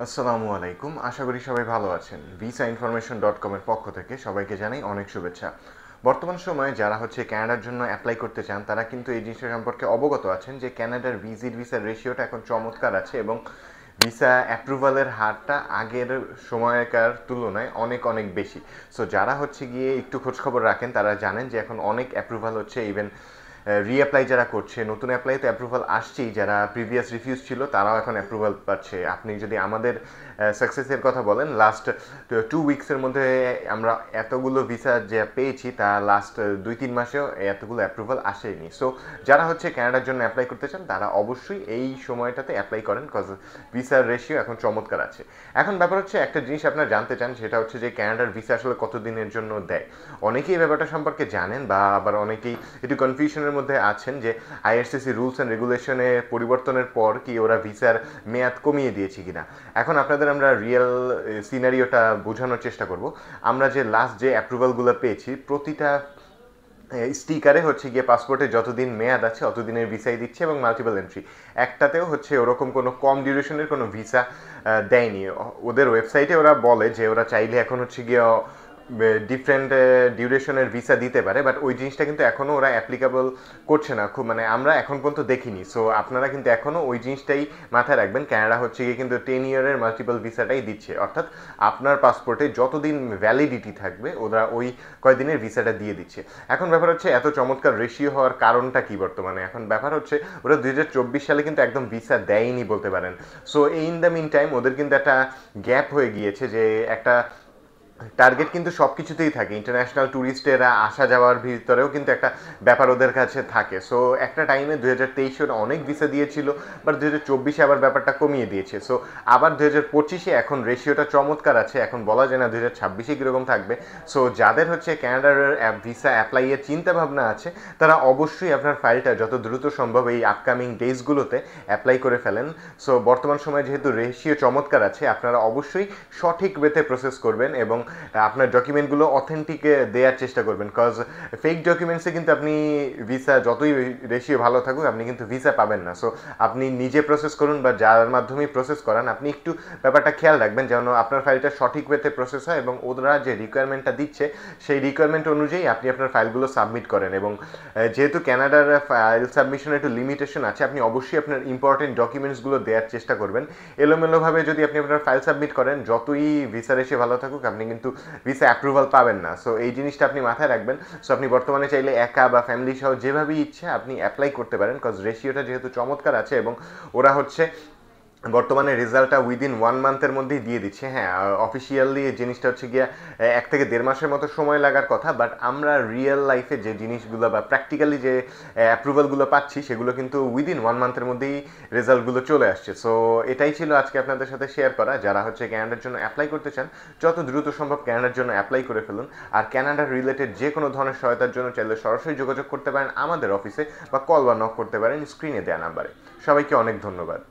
আসসালামু আলাইকুম, আশা করি সবাই ভালো আছেন। ভিসা ইনফরমেশন.com এর পক্ষ থেকে সবাইকে জানাই অনেক শুভেচ্ছা। বর্তমান সময়ে যারা কানাডার জন্য অ্যাপ্লাই করতে চান তারা কিন্তু এই জিনিসটা সম্পর্কে অবগত আছেন যে কানাডার ভিসার রেশিওটা এখন চমৎকার আছে এবং ভিসা অ্যাপ্রুভালের হারটা আগের সময়কার তুলনায় অনেক অনেক বেশি। সো যারা গিয়ে একটু খোঁজখবর রাখেন তারা জানেন যে এখন অনেক অ্যাপ্রুভাল হচ্ছে। ইভেন রিঅ্যাপ্লাই যারা করছে, নতুন অ্যাপ্লাই তো অ্যাপ্রুভাল আসছেই, যারা প্রিভিয়াস রিফিউজ ছিল তারাও এখন অ্যাপ্রুভাল পাচ্ছে। আপনি যদি আমাদের সাকসেসের কথা বলেন, লাস্ট 2 উইকসের মধ্যে আমরা এতগুলো ভিসা যে পেয়েছি তা লাস্ট 2-3 মাসেও এতগুলো অ্যাপ্রুভাল আসেনি। সো যারা কানাডার জন্য অ্যাপ্লাই করতে চান তারা অবশ্যই এই সময়টাতে অ্যাপ্লাই করেন, কজ ভিসার রেশিও এখন চমৎকার আছে। এখন ব্যাপার একটা জিনিস আপনারা জানতে চান, সেটা যে কানাডার ভিসা আসলে কতদিনের জন্য দেয়। অনেকেই ব্যাপারটা সম্পর্কে জানেন বা আবার অনেকেই একটু কনফিউশনের মধ্যে আছেন যে আইআরসিসি রুলস অ্যান্ড রেগুলেশনে পরিবর্তনের পর কি ওরা ভিসার মেয়াদ কমিয়ে দিয়েছে কিনা। এখন আপনাদের আমরা রিয়েল সিনারিওটা বোঝানোর চেষ্টা করব। আমরা যে লাস্ট যে অ্যাপ্রুভালগুলো পেয়েছি, প্রতিটা স্টিকারে গিয়ে পাসপোর্টে যতদিন মেয়াদ আছে অতদিনের ভিসাই দিচ্ছে এবং মাল্টিপল এন্ট্রি। একটাতেও ওরকম কোনো কম ডিউরেশনের কোনো ভিসা দেয়নি। ওদের ওয়েবসাইটে ওরা বলে যে ওরা চাইলে এখন গিয়ে ডিফারেন্ট ডিউরেশনের ভিসা দিতে পারে, বাট ওই জিনিসটা কিন্তু এখনও ওরা অ্যাপ্লিকেবল করছে না, খুব মানে আমরা এখন পর্যন্ত দেখিনি। সো আপনারা কিন্তু এখনও ওই জিনিসটাই মাথায় রাখবেন, কানাডা গিয়ে কিন্তু 10 ইয়ারের মাল্টিপল ভিসাটাই দিচ্ছে, অর্থাৎ আপনার পাসপোর্টে যতদিন ভ্যালিডিটি থাকবে ওরা ওই কয়দিনের ভিসাটা দিয়ে দিচ্ছে। এখন ব্যাপার এত চমৎকার রেশিও হওয়ার কারণটা কি বর্তমানে। এখন ব্যাপার ওরা 2024 সালে কিন্তু একদম ভিসা দেয়নি বলতে পারেন। So in the meantime ওদের কিন্তু একটা গ্যাপ হয়ে গিয়েছে, যে একটা টার্গেট কিন্তু সব কিছুতেই থাকে, ইন্টারন্যাশনাল ট্যুরিস্টেরা আসা যাওয়ার ভিতরেও কিন্তু একটা ব্যাপার ওদের কাছে থাকে। সো একটা টাইমে 2023 অনেক ভিসা দিয়েছিল, বাট 2024 আবার ব্যাপারটা কমিয়ে দিয়েছে। সো আবার 2025 এখন রেশিওটা চমৎকার আছে। এখন বলা যায় না 2026 কীরকম থাকবে। সো যাদের কানাডার ভিসা অ্যাপ্লাইয়ের চিন্তা ভাবনা আছে তারা অবশ্যই আপনার ফাইলটা যত দ্রুত সম্ভব এই আপকামিং ডেজগুলোতে অ্যাপ্লাই করে ফেলেন। সো বর্তমান সময়ে যেহেতু রেশিও চমৎকার আছে, আপনারা অবশ্যই সঠিক ওয়েতে প্রসেস করবেন এবং আপনার ডকুমেন্টগুলো অথেন্টিক দেওয়ার চেষ্টা করবেন, কজ ফেক ডকুমেন্টসে কিন্তু আপনি ভিসা যতই রেশিও ভালো থাকুক আপনি কিন্তু ভিসা পাবেন না। সো আপনি নিজে প্রসেস করুন বা যার মাধ্যমেই প্রসেস করান, আপনি একটু ব্যাপারটা খেয়াল রাখবেন যেন আপনার ফাইলটা সঠিক ওয়েতে প্রসেস হয় এবং ওরা যে রিকোয়ারমেন্টটা দিচ্ছে সেই রিকোয়ারমেন্ট অনুযায়ী আপনি আপনার ফাইলগুলো সাবমিট করেন। এবং যেহেতু কানাডার ফাইল সাবমিশনের একটু লিমিটেশন আছে, আপনি অবশ্যই আপনার ইম্পর্টেন্ট ডকুমেন্টসগুলো দেওয়ার চেষ্টা করবেন। এলোমেলোভাবে যদি আপনি আপনার ফাইল সাবমিট করেন, যতই ভিসা রেশিও ভালো থাকুক আপনি কিন্তু ভিসা অ্যাপ্রুভাল পাবেন না। সো এই জিনিসটা আপনি মাথায় রাখবেন। সো আপনি বর্তমানে চাইলে একা বা ফ্যামিলি সহ যেভাবেই ইচ্ছে আপনি অ্যাপ্লাই করতে পারেন, কজ রেশিওটা যেহেতু চমৎকার আছে এবং ওরা বর্তমানে রেজাল্টটা উইদিন 1 মান্থের মধ্যেই দিয়ে দিচ্ছে। হ্যাঁ, অফিসিয়ালি এই জিনিসটা গিয়ে 1 থেকে 1.5 মাসের মতো সময় লাগার কথা, বাট আমরা রিয়েল লাইফে যে জিনিসগুলো বা প্র্যাকটিক্যালি যে অ্যাপ্রুভালগুলো পাচ্ছি সেগুলো কিন্তু উইদিন 1 মান্থের মধ্যেই রেজাল্টগুলো চলে আসছে। সো এটাই ছিল আজকে আপনাদের সাথে শেয়ার করা। যারা কানাডার জন্য অ্যাপ্লাই করতে চান যত দ্রুত সম্ভব কানাডার জন্য অ্যাপ্লাই করে ফেলুন। আর কানাডার রিলেটেড যে কোনো ধরনের সহায়তার জন্য চাইলে সরাসরি যোগাযোগ করতে পারেন আমাদের অফিসে, বা কল বা নক করতে পারেন স্ক্রিনে দেওয়া নাম্বারে। সবাইকে অনেক ধন্যবাদ।